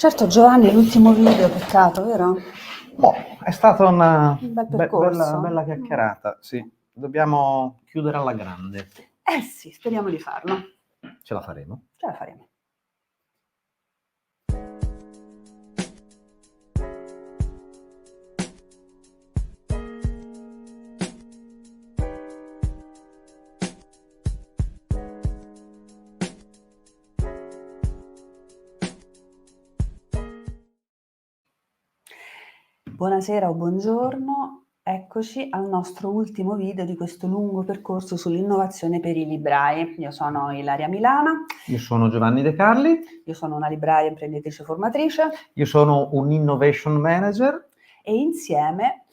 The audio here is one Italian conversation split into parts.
Certo Giovanni, l'ultimo video, peccato, vero? Boh, è stata una Un bel percorso. bella chiacchierata, sì. Dobbiamo chiudere alla grande. Sì, speriamo di farlo. Ce la faremo? Ce la faremo. Buonasera o buongiorno, eccoci al nostro ultimo video di questo lungo percorso sull'innovazione per i librai. Io sono Ilaria Milana. Io sono Giovanni De Carli. Io sono una libraia imprenditrice formatrice. Io sono un innovation manager. E insieme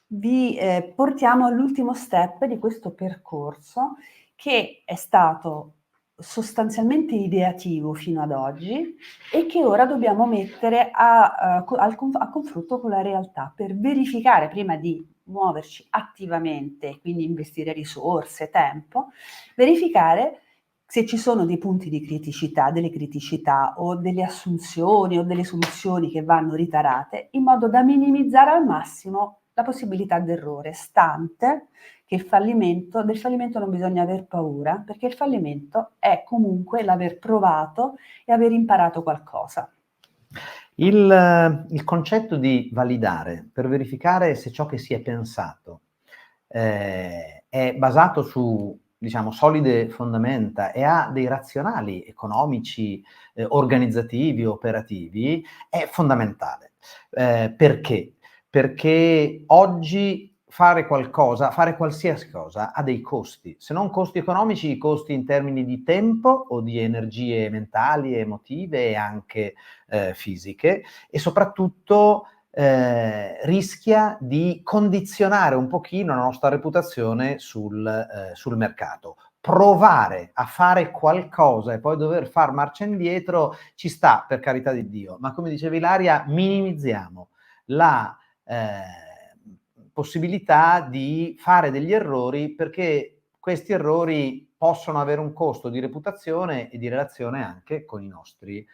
vi portiamo all'ultimo step di questo percorso che è stato sostanzialmente ideativo fino ad oggi e che ora dobbiamo mettere a confronto con la realtà per verificare, prima di muoverci attivamente, quindi investire risorse, tempo, verificare se ci sono dei punti di criticità, delle criticità o delle assunzioni o delle soluzioni che vanno ritarate, in modo da minimizzare al massimo la possibilità d'errore, stante che del fallimento non bisogna aver paura, perché il fallimento è comunque l'aver provato e aver imparato qualcosa. Il concetto di validare per verificare se ciò che si è pensato è basato su, diciamo, solide fondamenta e ha dei razionali economici, organizzativi, operativi, è fondamentale. Perché? Perché oggi fare qualcosa, fare qualsiasi cosa, ha dei costi. Se non costi economici, costi in termini di tempo o di energie mentali, emotive e anche fisiche, e soprattutto rischia di condizionare un pochino la nostra reputazione sul mercato. Provare a fare qualcosa e poi dover far marcia indietro ci sta, per carità di Dio, ma come diceva Ilaria, minimizziamo la possibilità di fare degli errori, perché questi errori possono avere un costo di reputazione e di relazione anche con i nostri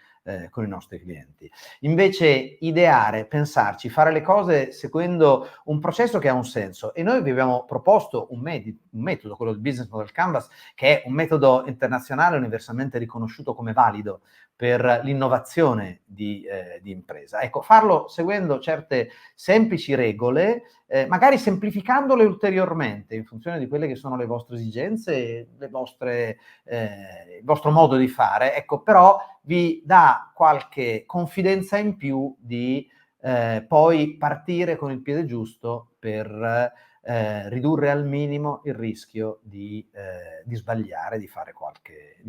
clienti. Invece ideare, pensarci, fare le cose seguendo un processo che ha un senso, e noi vi abbiamo proposto un metodo, quello del Business Model Canvas, che è un metodo internazionale universalmente riconosciuto come valido per l'innovazione di impresa. Ecco, farlo seguendo certe semplici regole, magari semplificandole ulteriormente in funzione di quelle che sono le vostre esigenze, il vostro modo di fare, ecco, però vi dà qualche confidenza in più di poi partire con il piede giusto per ridurre al minimo il rischio di sbagliare, di fare qualche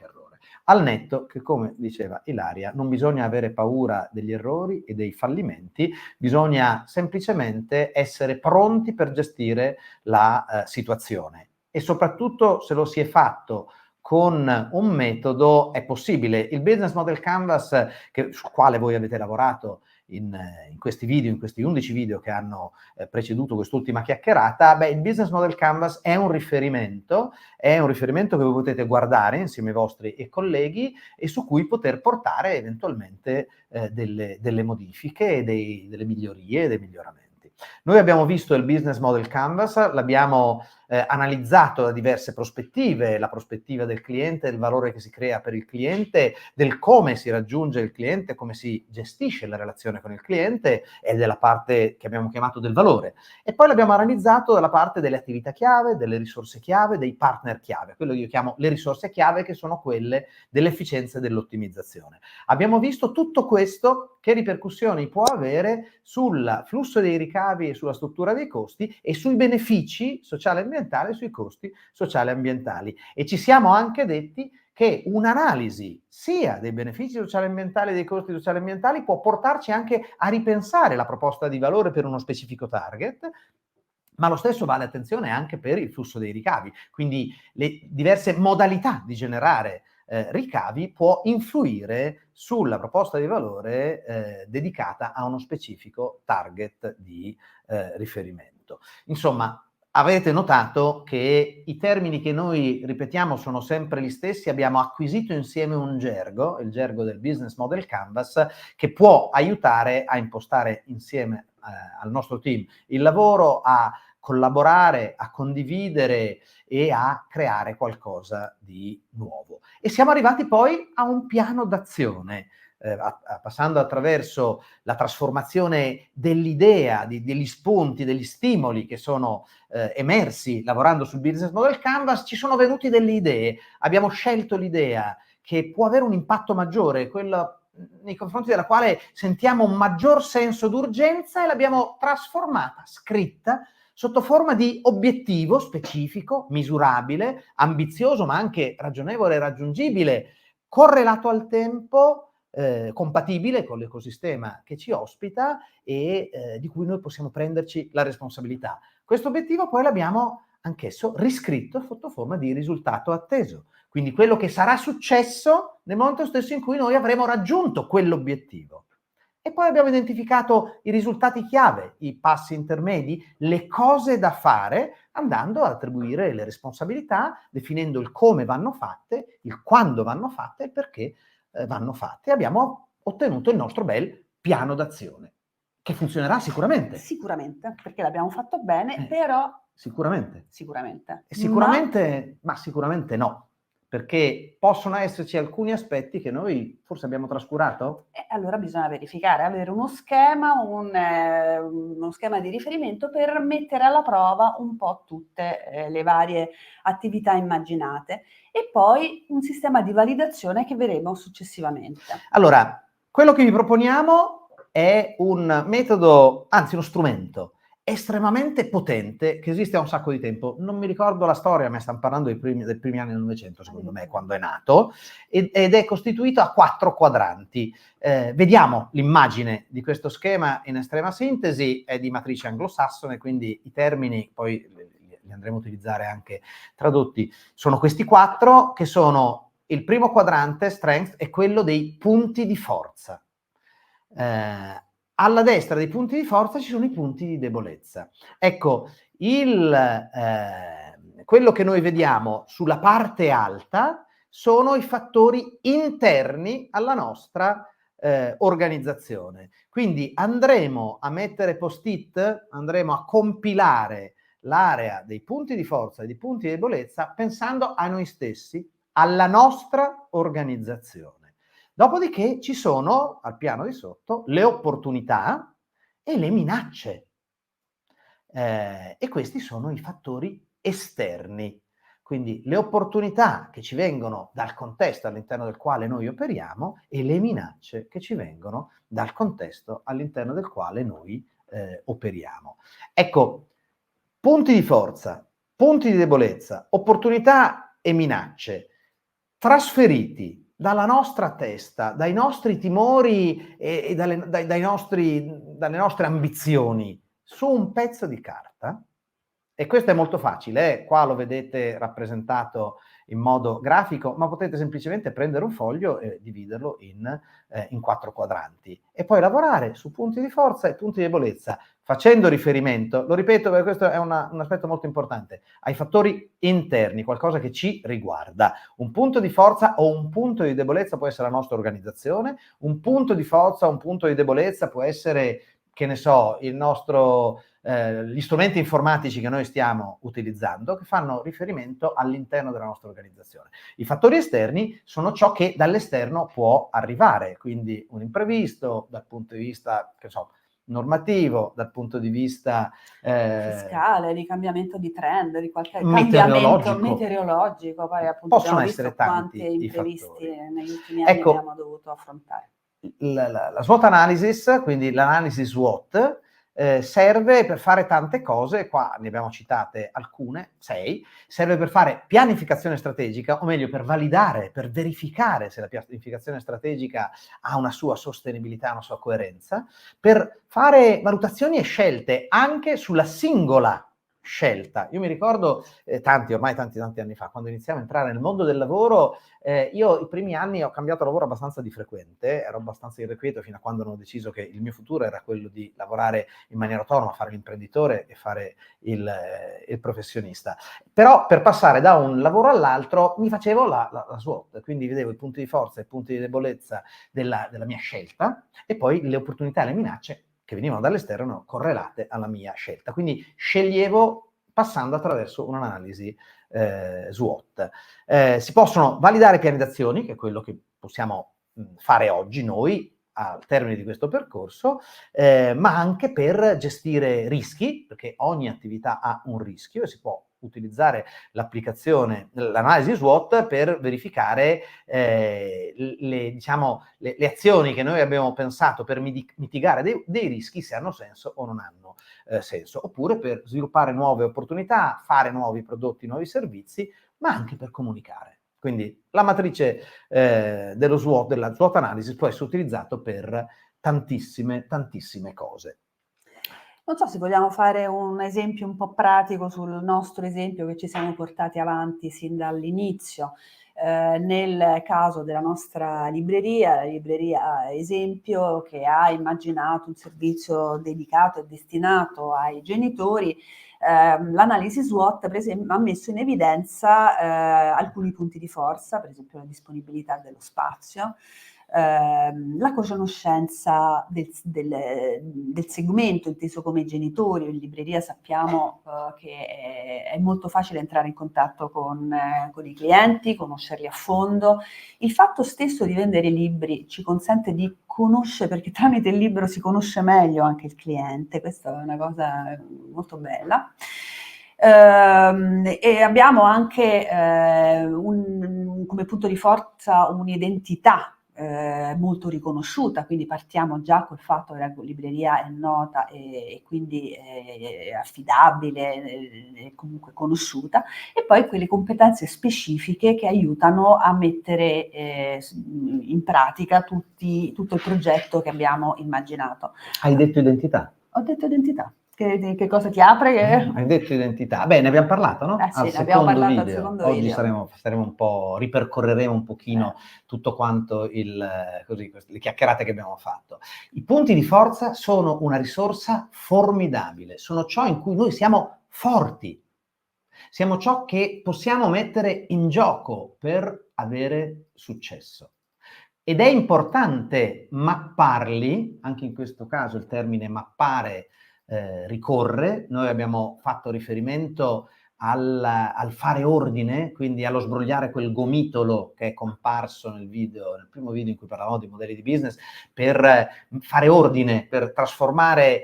errore. Al netto che, come diceva Ilaria, non bisogna avere paura degli errori e dei fallimenti, bisogna semplicemente essere pronti per gestire la situazione, e soprattutto se lo si è fatto con un metodo è possibile. Il Business Model Canvas, sul quale voi avete lavorato in questi video, in questi 11 video che hanno preceduto quest'ultima chiacchierata, il Business Model Canvas è un riferimento che voi potete guardare insieme ai vostri colleghi e su cui poter portare eventualmente delle modifiche, delle migliorie, dei miglioramenti. Noi abbiamo visto il Business Model Canvas, l'abbiamo analizzato da diverse prospettive, la prospettiva del cliente, del valore che si crea per il cliente, del come si raggiunge il cliente, come si gestisce la relazione con il cliente, e della parte che abbiamo chiamato del valore. E poi l'abbiamo analizzato dalla parte delle attività chiave, delle risorse chiave, dei partner chiave, quello che io chiamo le risorse chiave, che sono quelle dell'efficienza e dell'ottimizzazione. Abbiamo visto tutto questo, che ripercussioni può avere sul flusso dei ricavi e sulla struttura dei costi e sui benefici sociali e ambientali e sui costi sociali e ambientali. E ci siamo anche detti che un'analisi sia dei benefici sociali e ambientali e dei costi sociali e ambientali può portarci anche a ripensare la proposta di valore per uno specifico target, ma lo stesso vale, attenzione, anche per il flusso dei ricavi. Quindi le diverse modalità di generare ricavi può influire sulla proposta di valore dedicata a uno specifico target di riferimento. Insomma, Avete notato che i termini che noi ripetiamo sono sempre gli stessi, abbiamo acquisito insieme un gergo, il gergo del Business Model Canvas, che può aiutare a impostare insieme al nostro team il lavoro, a collaborare, a condividere e a creare qualcosa di nuovo. E siamo arrivati poi a un piano d'azione, passando attraverso la trasformazione dell'idea, degli spunti, degli stimoli che sono emersi lavorando sul Business Model Canvas, ci sono venute delle idee, abbiamo scelto l'idea che può avere un impatto maggiore, quella nei confronti della quale sentiamo un maggior senso d'urgenza, e l'abbiamo trasformata, scritta, sotto forma di obiettivo specifico, misurabile, ambizioso, ma anche ragionevole e raggiungibile, correlato al tempo, compatibile con l'ecosistema che ci ospita e di cui noi possiamo prenderci la responsabilità. Questo obiettivo poi l'abbiamo anch'esso riscritto sotto forma di risultato atteso. Quindi quello che sarà successo nel momento stesso in cui noi avremo raggiunto quell'obiettivo. E poi abbiamo identificato i risultati chiave, i passi intermedi, le cose da fare, andando ad attribuire le responsabilità, definendo il come vanno fatte, il quando vanno fatte e il perché vanno fatte. Abbiamo ottenuto il nostro bel piano d'azione, che funzionerà sicuramente. Sicuramente, perché l'abbiamo fatto bene, però... Sicuramente. Sicuramente. E sicuramente, ma sicuramente no, perché possono esserci alcuni aspetti che noi forse abbiamo trascurato. E allora bisogna verificare, avere uno schema di riferimento per mettere alla prova un po' tutte le varie attività immaginate, e poi un sistema di validazione che vedremo successivamente. Allora, quello che vi proponiamo è un metodo, anzi uno strumento estremamente potente che esiste da un sacco di tempo. Non mi ricordo la storia, ma stiamo parlando dei primi anni del Novecento, secondo me, quando è nato, ed è costituito a 4 quadranti. Vediamo l'immagine di questo schema in estrema sintesi, è di matrice anglosassone, quindi i termini poi li andremo a utilizzare anche tradotti. Sono questi 4 che sono il primo quadrante, strength, è quello dei punti di forza. Alla destra dei punti di forza ci sono i punti di debolezza. Ecco, quello che noi vediamo sulla parte alta sono i fattori interni alla nostra organizzazione. Quindi andremo a mettere post-it, andremo a compilare l'area dei punti di forza e dei punti di debolezza pensando a noi stessi, alla nostra organizzazione. Dopodiché ci sono, al piano di sotto, le opportunità e le minacce. E questi sono i fattori esterni. Quindi le opportunità che ci vengono dal contesto all'interno del quale noi operiamo e le minacce che ci vengono dal contesto all'interno del quale noi operiamo. Ecco, punti di forza, punti di debolezza, opportunità e minacce trasferiti dalla nostra testa, dai nostri timori e dalle nostre ambizioni su un pezzo di carta. E questo è molto facile, qua lo vedete rappresentato in modo grafico, ma potete semplicemente prendere un foglio e dividerlo in 4 quadranti e poi lavorare su punti di forza e punti di debolezza, facendo riferimento, lo ripeto perché questo è un aspetto molto importante, ai fattori interni, qualcosa che ci riguarda. Un punto di forza o un punto di debolezza può essere la nostra organizzazione, un punto di forza o un punto di debolezza può essere, che ne so, gli strumenti informatici che noi stiamo utilizzando, che fanno riferimento all'interno della nostra organizzazione. I fattori esterni sono ciò che dall'esterno può arrivare, quindi un imprevisto dal punto di vista, che so, normativo, dal punto di vista fiscale, di cambiamento di trend, di qualche meteorologico. cambiamento meteorologico, poi appunto Possono abbiamo essere visto tanti quanti i imprevisti fattori. negli ultimi anni Ecco, abbiamo dovuto affrontare. La SWOT analysis, quindi l'analisi SWOT, serve per fare tante cose, qua ne abbiamo citate alcune, 6, serve per fare pianificazione strategica, o meglio per validare, per verificare se la pianificazione strategica ha una sua sostenibilità, una sua coerenza, per fare valutazioni e scelte anche sulla singola scelta. Io mi ricordo tanti anni fa, quando iniziavo a entrare nel mondo del lavoro, io i primi anni ho cambiato lavoro abbastanza di frequente, ero abbastanza irrequieto fino a quando non ho deciso che il mio futuro era quello di lavorare in maniera autonoma, fare l'imprenditore e fare il professionista. Però per passare da un lavoro all'altro mi facevo la SWOT, quindi vedevo i punti di forza e i punti di debolezza della mia scelta e poi le opportunità e le minacce che venivano dall'esterno correlate alla mia scelta. Quindi sceglievo passando attraverso un'analisi SWOT. Si possono validare piani d'azioni, che è quello che possiamo fare oggi noi al termine di questo percorso, ma anche per gestire rischi, perché ogni attività ha un rischio e si può utilizzare l'analisi SWOT per verificare le azioni che noi abbiamo pensato per mitigare dei rischi, se hanno senso o non hanno senso, oppure per sviluppare nuove opportunità, fare nuovi prodotti, nuovi servizi, ma anche per comunicare. Quindi la matrice della SWOT analysis può essere utilizzato per tantissime cose. Non so se vogliamo fare un esempio un po' pratico sul nostro esempio che ci siamo portati avanti sin dall'inizio. Nel caso della nostra libreria, la libreria Esempio, che ha immaginato un servizio dedicato e destinato ai genitori, l'analisi SWOT per esempio ha messo in evidenza alcuni punti di forza, per esempio la disponibilità dello spazio, la conoscenza del segmento inteso come genitori. In libreria sappiamo che è molto facile entrare in contatto con i clienti, conoscerli a fondo. Il fatto stesso di vendere libri ci consente di conoscere, perché tramite il libro si conosce meglio anche il cliente, questa è una cosa molto bella. E abbiamo anche come punto di forza un'identità molto riconosciuta, quindi partiamo già col fatto che la libreria è nota e quindi è affidabile, è comunque conosciuta, e poi quelle competenze specifiche che aiutano a mettere in pratica tutto il progetto che abbiamo immaginato. Hai detto identità? Ho detto identità. Che cosa ti apre? Hai detto identità. Beh, ne abbiamo parlato, no? Sì, ne abbiamo parlato al secondo video. Oggi staremo un po', ripercorreremo un pochino tutto quanto le chiacchierate che abbiamo fatto. I punti di forza sono una risorsa formidabile, sono ciò in cui noi siamo forti, siamo ciò che possiamo mettere in gioco per avere successo. Ed è importante mapparli, anche in questo caso il termine mappare ricorre. Noi abbiamo fatto riferimento al fare ordine, quindi allo sbrogliare quel gomitolo che è comparso nel primo video in cui parlavamo di modelli di business, per fare ordine, per trasformare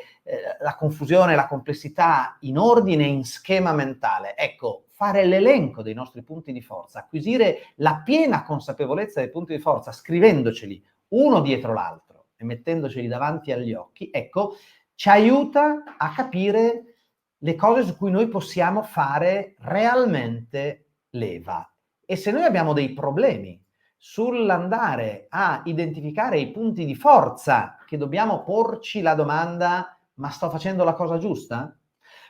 la confusione e la complessità in ordine, in schema mentale. Ecco, fare l'elenco dei nostri punti di forza, acquisire la piena consapevolezza dei punti di forza, scrivendoceli uno dietro l'altro e mettendoceli davanti agli occhi, ecco, ci aiuta a capire le cose su cui noi possiamo fare realmente leva. E se noi abbiamo dei problemi sull'andare a identificare i punti di forza, che dobbiamo porci la domanda: ma sto facendo la cosa giusta?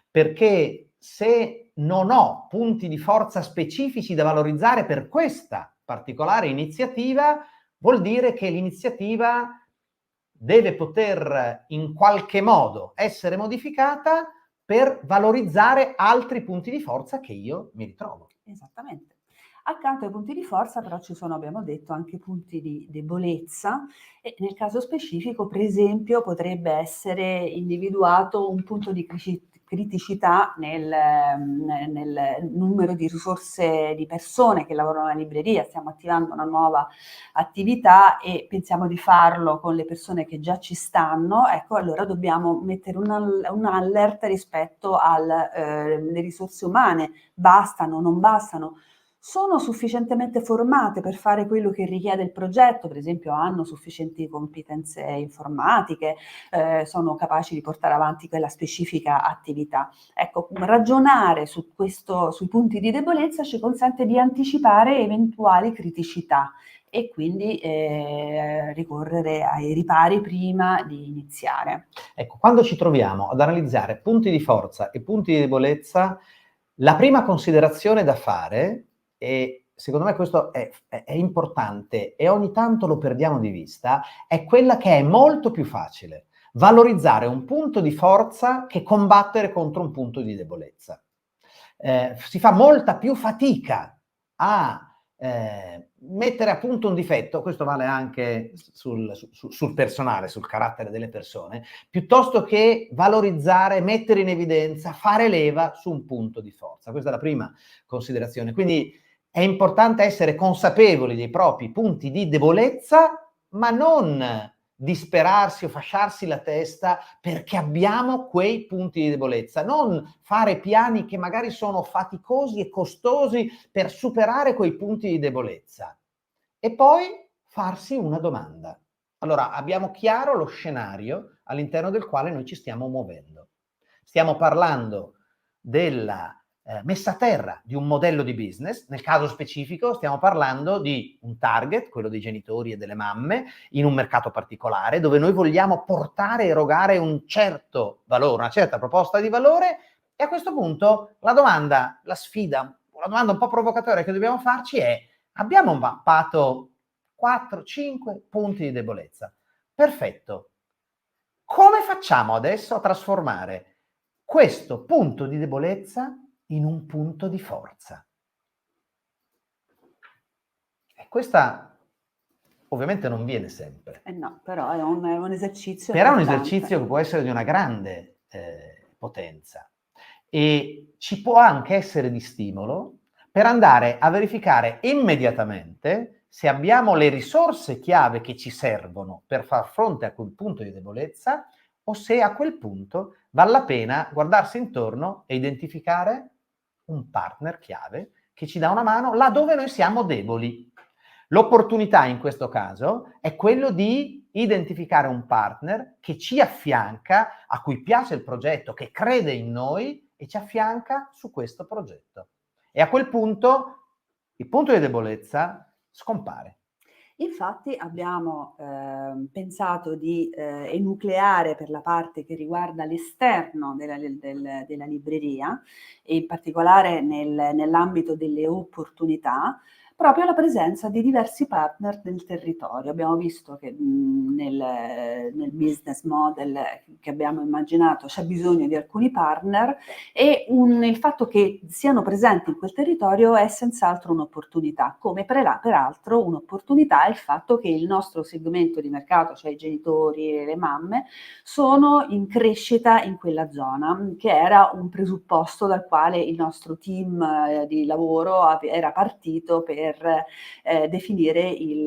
Perché se non ho punti di forza specifici da valorizzare per questa particolare iniziativa, vuol dire che l'iniziativa deve poter in qualche modo essere modificata per valorizzare altri punti di forza che io mi ritrovo. Esattamente. Accanto ai punti di forza però ci sono, abbiamo detto, anche punti di debolezza, e nel caso specifico, per esempio, potrebbe essere individuato un punto di criticità nel numero di risorse di persone che lavorano alla libreria. Stiamo attivando una nuova attività e pensiamo di farlo con le persone che già ci stanno. Ecco, allora dobbiamo mettere un'allerta rispetto alle risorse umane. Bastano, non bastano? sono sufficientemente formate per fare quello che richiede il progetto, per esempio hanno sufficienti competenze informatiche, sono capaci di portare avanti quella specifica attività. Ecco, ragionare su questo, sui punti di debolezza ci consente di anticipare eventuali criticità e quindi ricorrere ai ripari prima di iniziare. Ecco, quando ci troviamo ad analizzare punti di forza e punti di debolezza, la prima considerazione da fare, e secondo me questo è importante e ogni tanto lo perdiamo di vista, è quella che è molto più facile: valorizzare un punto di forza che combattere contro un punto di debolezza. Si fa molta più fatica a mettere a punto un difetto, questo vale anche sul personale, sul carattere delle persone, piuttosto che valorizzare, mettere in evidenza, fare leva su un punto di forza. Questa è la prima considerazione. Quindi è importante essere consapevoli dei propri punti di debolezza, ma non disperarsi o fasciarsi la testa perché abbiamo quei punti di debolezza, non fare piani che magari sono faticosi e costosi per superare quei punti di debolezza. E poi farsi una domanda. Allora, abbiamo chiaro lo scenario all'interno del quale noi ci stiamo muovendo. Stiamo parlando della messa a terra di un modello di business. Nel caso specifico stiamo parlando di un target, quello dei genitori e delle mamme, in un mercato particolare, dove noi vogliamo portare e erogare un certo valore, una certa proposta di valore, e a questo punto la domanda, la sfida, una domanda un po' provocatoria che dobbiamo farci è: abbiamo mappato 4-5 punti di debolezza. Perfetto. Come facciamo adesso a trasformare questo punto di debolezza in un punto di forza? E questa ovviamente non viene sempre. No, però è un esercizio Però è un importante. esercizio che può essere di una grande potenza e ci può anche essere di stimolo per andare a verificare immediatamente se abbiamo le risorse chiave che ci servono per far fronte a quel punto di debolezza o se a quel punto vale la pena guardarsi intorno e identificare un partner chiave che ci dà una mano laddove noi siamo deboli. L'opportunità in questo caso è quello di identificare un partner che ci affianca, a cui piace il progetto, che crede in noi e ci affianca su questo progetto. E a quel punto il punto di debolezza scompare. Infatti abbiamo pensato di enucleare per la parte che riguarda l'esterno della libreria e in particolare nell'ambito delle opportunità, proprio la presenza di diversi partner del territorio. Abbiamo visto che nel business model che abbiamo immaginato c'è bisogno di alcuni partner e il fatto che siano presenti in quel territorio è senz'altro un'opportunità, come peraltro un'opportunità è il fatto che il nostro segmento di mercato, cioè i genitori e le mamme, sono in crescita in quella zona, che era un presupposto dal quale il nostro team di lavoro era partito per definire il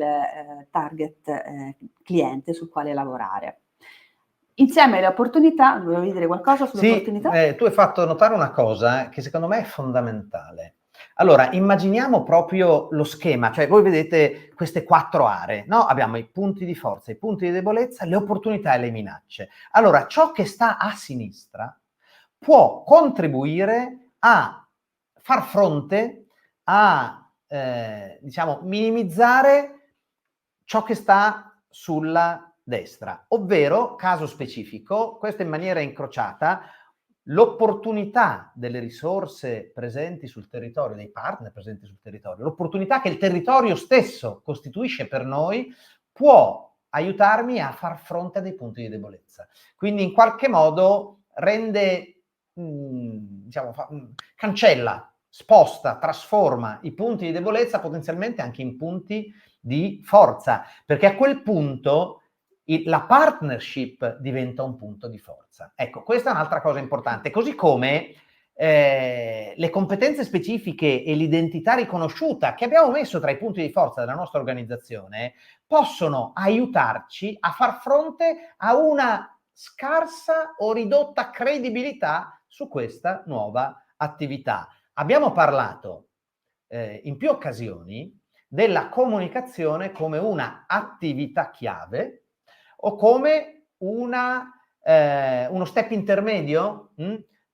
target cliente sul quale lavorare. Insieme alle opportunità, volevi dire qualcosa sulle opportunità? Sì, tu hai fatto notare una cosa che secondo me è fondamentale. Allora, immaginiamo proprio lo schema, cioè voi vedete queste 4 aree, no? Abbiamo i punti di forza, i punti di debolezza, le opportunità e le minacce. Allora, ciò che sta a sinistra può contribuire a far fronte a, diciamo, minimizzare ciò che sta sulla destra, ovvero, caso specifico, questo in maniera incrociata, l'opportunità delle risorse presenti sul territorio, dei partner presenti sul territorio, l'opportunità che il territorio stesso costituisce per noi, può aiutarmi a far fronte a dei punti di debolezza. Quindi in qualche modo rende, diciamo, cancella, sposta, trasforma i punti di debolezza potenzialmente anche in punti di forza, perché a quel punto la partnership diventa un punto di forza. Ecco, questa è un'altra cosa importante, così come le competenze specifiche e l'identità riconosciuta che abbiamo messo tra i punti di forza della nostra organizzazione possono aiutarci a far fronte a una scarsa o ridotta credibilità su questa nuova attività. Abbiamo parlato in più occasioni della comunicazione come una attività chiave o come uno step intermedio,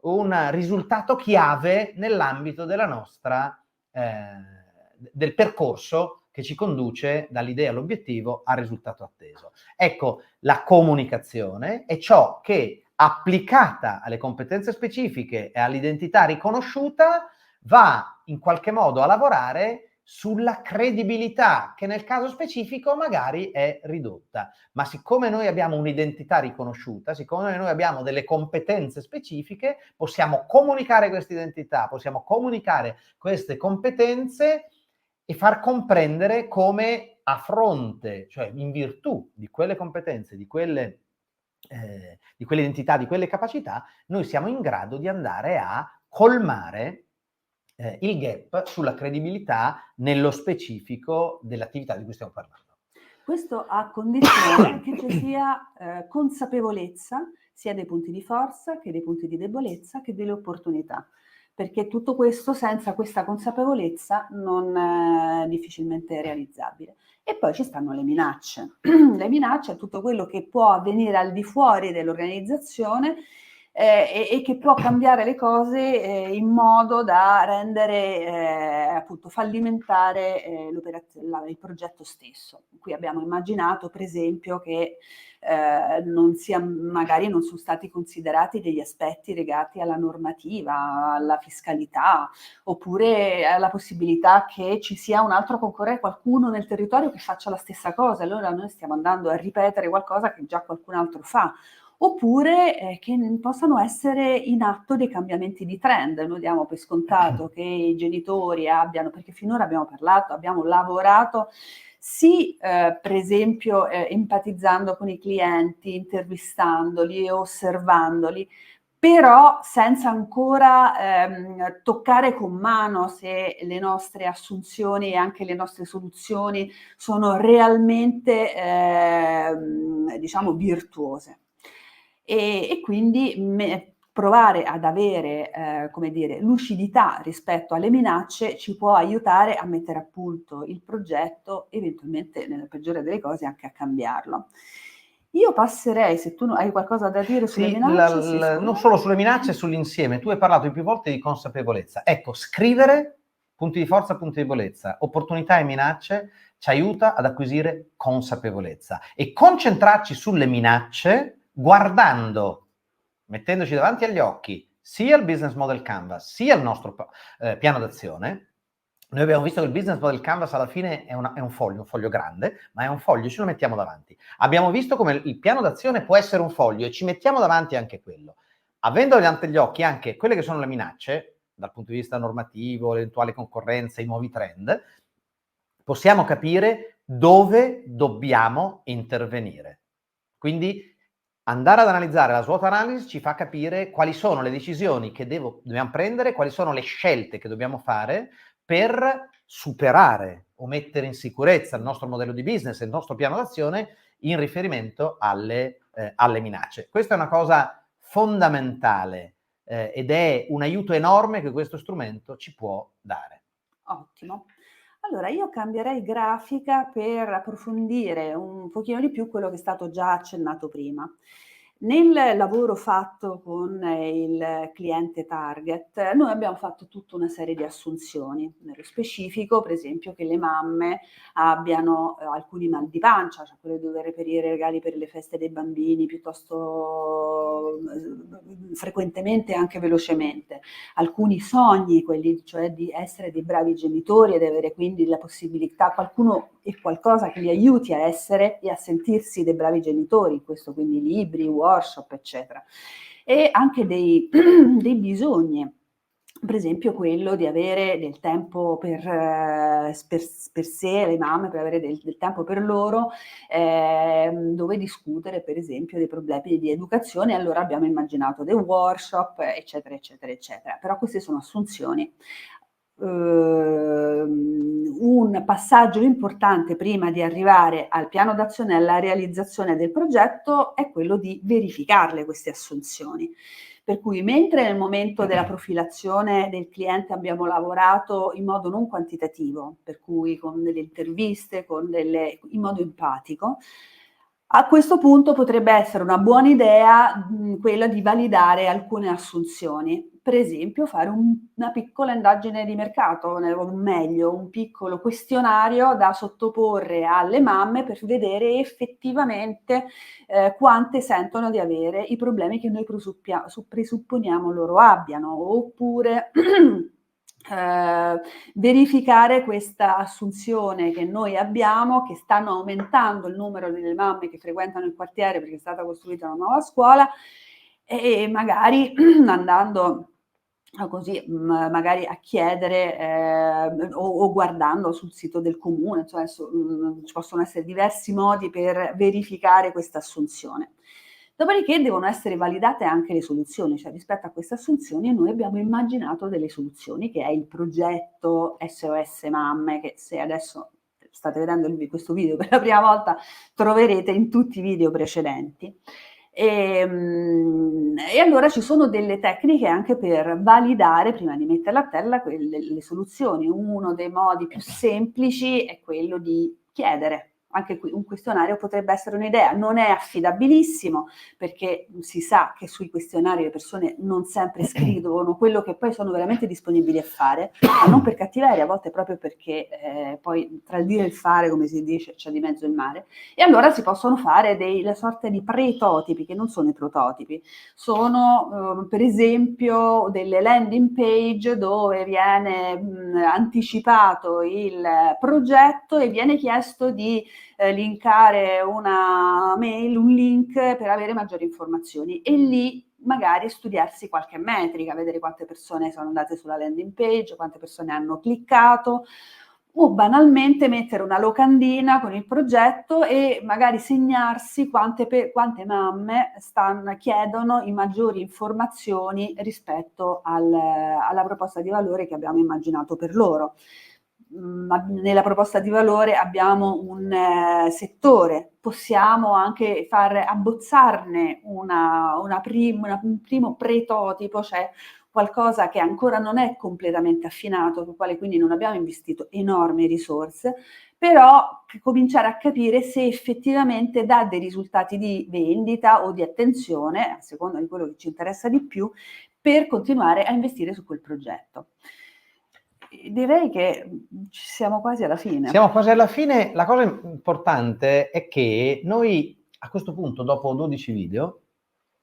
un risultato chiave nell'ambito della nostra del percorso che ci conduce dall'idea all'obiettivo al risultato atteso. Ecco, la comunicazione è ciò che, applicata alle competenze specifiche e all'identità riconosciuta, va in qualche modo a lavorare sulla credibilità, che nel caso specifico magari è ridotta. Ma siccome noi abbiamo un'identità riconosciuta, siccome noi abbiamo delle competenze specifiche, possiamo comunicare questa identità, possiamo comunicare queste competenze e far comprendere come a fronte, cioè in virtù di quelle competenze, di quelle identità, di quelle capacità, noi siamo in grado di andare a colmare il gap sulla credibilità nello specifico dell'attività di cui stiamo parlando. Questo a condizione che ci sia consapevolezza sia dei punti di forza che dei punti di debolezza che delle opportunità, perché tutto questo senza questa consapevolezza non è difficilmente realizzabile. E poi ci stanno le minacce. Le minacce è tutto quello che può avvenire al di fuori dell'organizzazione e che può cambiare le cose in modo da rendere appunto fallimentare il progetto stesso. Qui abbiamo immaginato per esempio che magari non sono stati considerati degli aspetti legati alla normativa, alla fiscalità, oppure alla possibilità che ci sia un altro concorrente, qualcuno nel territorio che faccia la stessa cosa. Allora noi stiamo andando a ripetere qualcosa che già qualcun altro fa. Oppure che possano essere in atto dei cambiamenti di trend. Noi diamo per scontato che i genitori abbiano, perché finora abbiamo lavorato sì, per esempio empatizzando con i clienti, intervistandoli, osservandoli, però senza ancora toccare con mano se le nostre assunzioni e anche le nostre soluzioni sono realmente diciamo virtuose. E quindi provare ad avere come dire, lucidità rispetto alle minacce ci può aiutare a mettere a punto il progetto, eventualmente nella peggiore delle cose anche a cambiarlo. Io passerei, se tu hai qualcosa da dire sulle minacce. Non solo sulle minacce, sull'insieme. Tu hai parlato più volte di consapevolezza. Ecco, scrivere punti di forza, punti di debolezza, opportunità e minacce ci aiuta ad acquisire consapevolezza e concentrarci sulle minacce guardando, mettendoci davanti agli occhi sia il business model canvas sia il nostro piano d'azione. Noi abbiamo visto che il business model canvas alla fine è un foglio grande, ma è un foglio, ce lo mettiamo davanti. Abbiamo visto come il piano d'azione può essere un foglio e ci mettiamo davanti anche quello. Avendo davanti agli occhi anche quelle che sono le minacce, dal punto di vista normativo, l'eventuale concorrenza, i nuovi trend, possiamo capire dove dobbiamo intervenire. Quindi andare ad analizzare la SWOT analysis ci fa capire quali sono le decisioni che dobbiamo prendere, quali sono le scelte che dobbiamo fare per superare o mettere in sicurezza il nostro modello di business e il nostro piano d'azione in riferimento alle minacce. Questa è una cosa fondamentale ed è un aiuto enorme che questo strumento ci può dare. Ottimo. Allora, io cambierei grafica per approfondire un pochino di più quello che è stato già accennato prima. Nel lavoro fatto con il cliente target, noi abbiamo fatto tutta una serie di assunzioni, nello specifico, per esempio, che le mamme abbiano alcuni mal di pancia, cioè quello di dover reperire regali per le feste dei bambini piuttosto frequentemente e anche velocemente, alcuni sogni, quelli cioè di essere dei bravi genitori ed avere quindi la possibilità, qualcuno e qualcosa che li aiuti a essere e a sentirsi dei bravi genitori, questo quindi libri, workshop, eccetera. E anche dei bisogni, per esempio quello di avere del tempo per sé, le mamme, per avere del tempo per loro, dove discutere per esempio dei problemi di educazione. Allora abbiamo immaginato dei workshop, eccetera, eccetera, eccetera. Però queste sono assunzioni. Un passaggio importante prima di arrivare al piano d'azione e alla realizzazione del progetto è quello di verificarle queste assunzioni, Per cui mentre nel momento della profilazione del cliente abbiamo lavorato in modo non quantitativo, per cui con delle interviste, in modo empatico, a questo punto potrebbe essere una buona idea quella di validare alcune assunzioni. Per esempio fare una piccola indagine di mercato, o meglio un piccolo questionario da sottoporre alle mamme per vedere effettivamente quante sentono di avere i problemi che noi presupponiamo loro abbiano, oppure verificare questa assunzione che noi abbiamo, che stanno aumentando il numero delle mamme che frequentano il quartiere perché è stata costruita una nuova scuola, e magari andando così magari a chiedere o guardando sul sito del comune, insomma adesso ci possono essere diversi modi per verificare questa assunzione. Dopodiché devono essere validate anche le soluzioni, cioè rispetto a queste assunzioni noi abbiamo immaginato delle soluzioni, che è il progetto SOS Mamme, che se adesso state vedendo questo video per la prima volta troverete in tutti i video precedenti. E allora ci sono delle tecniche anche per validare, prima di metterla a terra, le soluzioni. Uno dei modi più semplici è quello di chiedere. Anche qui un questionario potrebbe essere un'idea, non è affidabilissimo perché si sa che sui questionari le persone non sempre scrivono quello che poi sono veramente disponibili a fare, ma non per cattiveria, a volte proprio perché poi tra il dire e il fare, come si dice, c'è di mezzo il mare. E allora si possono fare delle sorte di prototipi, che non sono i prototipi, sono per esempio delle landing page dove viene anticipato il progetto e viene chiesto di linkare una mail, un link per avere maggiori informazioni, e lì magari studiarsi qualche metrica, vedere quante persone sono andate sulla landing page, quante persone hanno cliccato, o banalmente mettere una locandina con il progetto e magari segnarsi quante mamme chiedono i maggiori informazioni rispetto alla proposta di valore che abbiamo immaginato per loro. Nella proposta di valore abbiamo un settore, possiamo anche far abbozzarne un primo prototipo, cioè qualcosa che ancora non è completamente affinato, sul quale quindi non abbiamo investito enormi risorse, però cominciare a capire se effettivamente dà dei risultati di vendita o di attenzione, a seconda di quello che ci interessa di più, per continuare a investire su quel progetto. Direi che ci siamo quasi alla fine. Siamo quasi alla fine. La cosa importante è che noi a questo punto, dopo 12 video,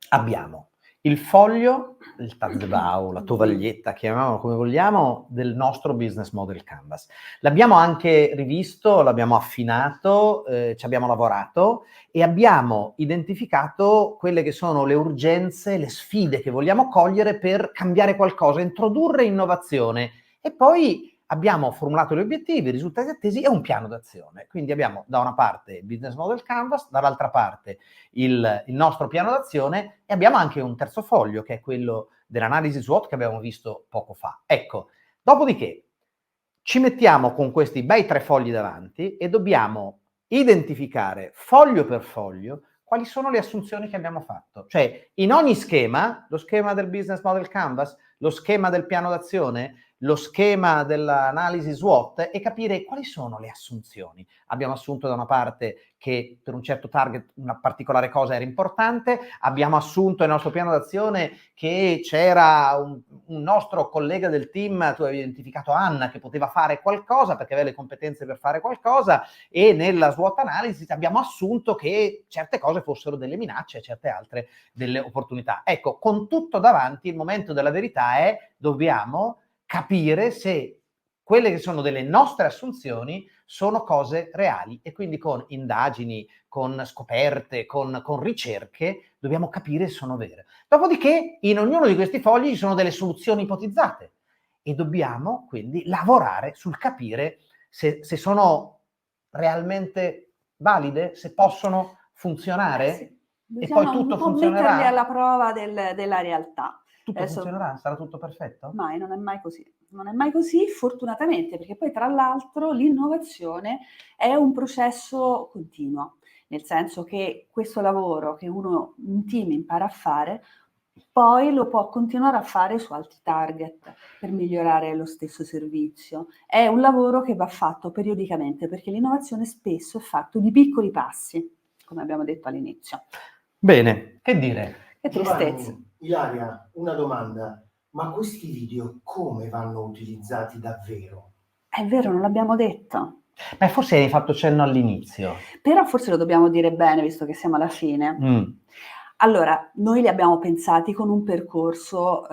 abbiamo il foglio, il tazebao, la tovaglietta, chiamiamolo come vogliamo, del nostro business model canvas. L'abbiamo anche rivisto, l'abbiamo affinato, ci abbiamo lavorato e abbiamo identificato quelle che sono le urgenze, le sfide che vogliamo cogliere per cambiare qualcosa, introdurre innovazione, e poi abbiamo formulato gli obiettivi, i risultati attesi e un piano d'azione. Quindi abbiamo da una parte il business model canvas, dall'altra parte il nostro piano d'azione, e abbiamo anche un terzo foglio che è quello dell'analisi SWOT che abbiamo visto poco fa. Ecco, dopodiché ci mettiamo con questi bei 3 fogli davanti e dobbiamo identificare foglio per foglio quali sono le assunzioni che abbiamo fatto. Cioè, in ogni schema, lo schema del business model canvas, lo schema del piano d'azione, lo schema dell'analisi SWOT, e capire quali sono le assunzioni. Abbiamo assunto da una parte che per un certo target una particolare cosa era importante, abbiamo assunto nel nostro piano d'azione che c'era un nostro collega del team, tu avevi identificato Anna, che poteva fare qualcosa perché aveva le competenze per fare qualcosa, e nella SWOT analysis abbiamo assunto che certe cose fossero delle minacce e certe altre delle opportunità. Ecco, con tutto davanti, il momento della verità è: dobbiamo capire se quelle che sono delle nostre assunzioni sono cose reali, e quindi con indagini, con scoperte, con ricerche dobbiamo capire se sono vere. Dopodiché in ognuno di questi fogli ci sono delle soluzioni ipotizzate e dobbiamo quindi lavorare sul capire se sono realmente valide, se possono funzionare. Sì. E poi tutto funzionerà? Metterli alla prova della realtà. Tutto funzionerà? Sarà tutto perfetto? Mai, non è mai così. Non è mai così, fortunatamente, perché poi tra l'altro l'innovazione è un processo continuo, nel senso che questo lavoro che un team impara a fare poi lo può continuare a fare su altri target per migliorare lo stesso servizio. È un lavoro che va fatto periodicamente, perché l'innovazione spesso è fatto di piccoli passi, come abbiamo detto all'inizio. Bene, che dire? Che tristezza. Giovanni, Ilaria, una domanda. Ma questi video come vanno utilizzati davvero? È vero, non l'abbiamo detto. Beh, forse hai fatto cenno all'inizio. Però forse lo dobbiamo dire bene, visto che siamo alla fine. Allora, noi li abbiamo pensati con un percorso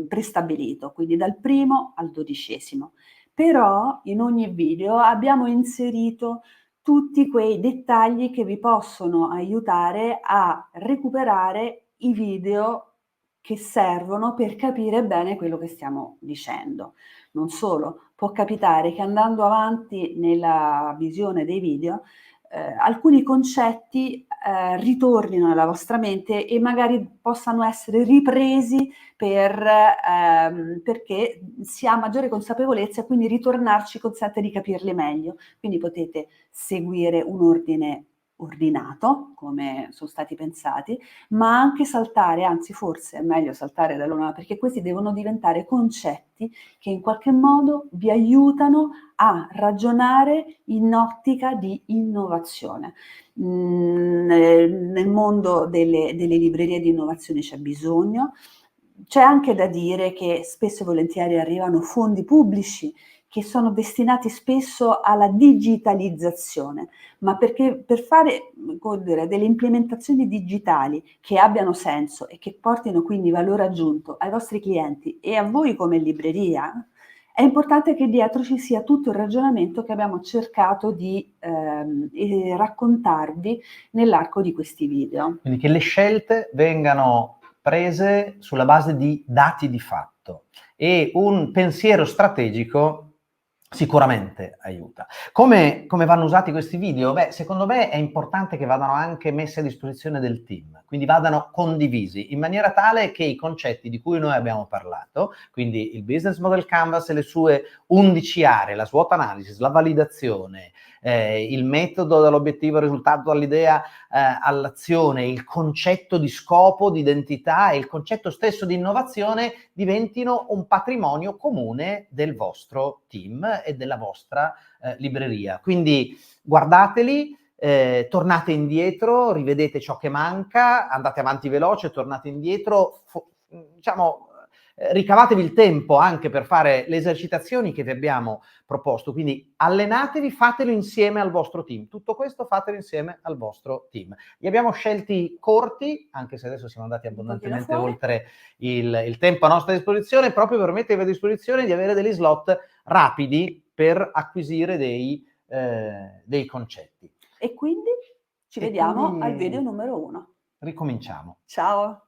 prestabilito, quindi dal primo al 12°. Però in ogni video abbiamo inserito tutti quei dettagli che vi possono aiutare a recuperare i video che servono per capire bene quello che stiamo dicendo. Non solo, può capitare che andando avanti nella visione dei video alcuni concetti ritornino nella vostra mente e magari possano essere ripresi perché si ha maggiore consapevolezza e quindi ritornarci consente di capirli meglio. Quindi potete seguire un ordine ordinato, come sono stati pensati, ma anche saltare, anzi forse è meglio saltare dall'una, perché questi devono diventare concetti che in qualche modo vi aiutano a ragionare in ottica di innovazione. Nel mondo delle librerie di innovazione c'è bisogno. C'è anche da dire che spesso e volentieri arrivano fondi pubblici che sono destinati spesso alla digitalizzazione, ma perché per fare, come dire, delle implementazioni digitali che abbiano senso e che portino quindi valore aggiunto ai vostri clienti e a voi come libreria, è importante che dietro ci sia tutto il ragionamento che abbiamo cercato di raccontarvi nell'arco di questi video. Quindi che le scelte vengano prese sulla base di dati di fatto e un pensiero strategico sicuramente aiuta. Come vanno usati questi video? Beh, secondo me è importante che vadano anche messi a disposizione del team, quindi vadano condivisi in maniera tale che i concetti di cui noi abbiamo parlato, quindi il business model canvas e le sue 11 aree, la SWOT analysis, la validazione, il metodo dall'obiettivo al risultato, dall'idea all'azione, il concetto di scopo, di identità e il concetto stesso di innovazione diventino un patrimonio comune del vostro team e della vostra libreria. Quindi guardateli, tornate indietro, rivedete ciò che manca, andate avanti veloce, tornate indietro, diciamo, ricavatevi il tempo anche per fare le esercitazioni che vi abbiamo proposto, quindi allenatevi, fatelo insieme al vostro team. Tutto questo fatelo insieme al vostro team. Li abbiamo scelti corti, anche se adesso siamo andati abbondantemente oltre il tempo a nostra disposizione, proprio per mettervi a disposizione di avere degli slot rapidi per acquisire dei concetti. E quindi ci vediamo al video numero 1. Ricominciamo. Ciao!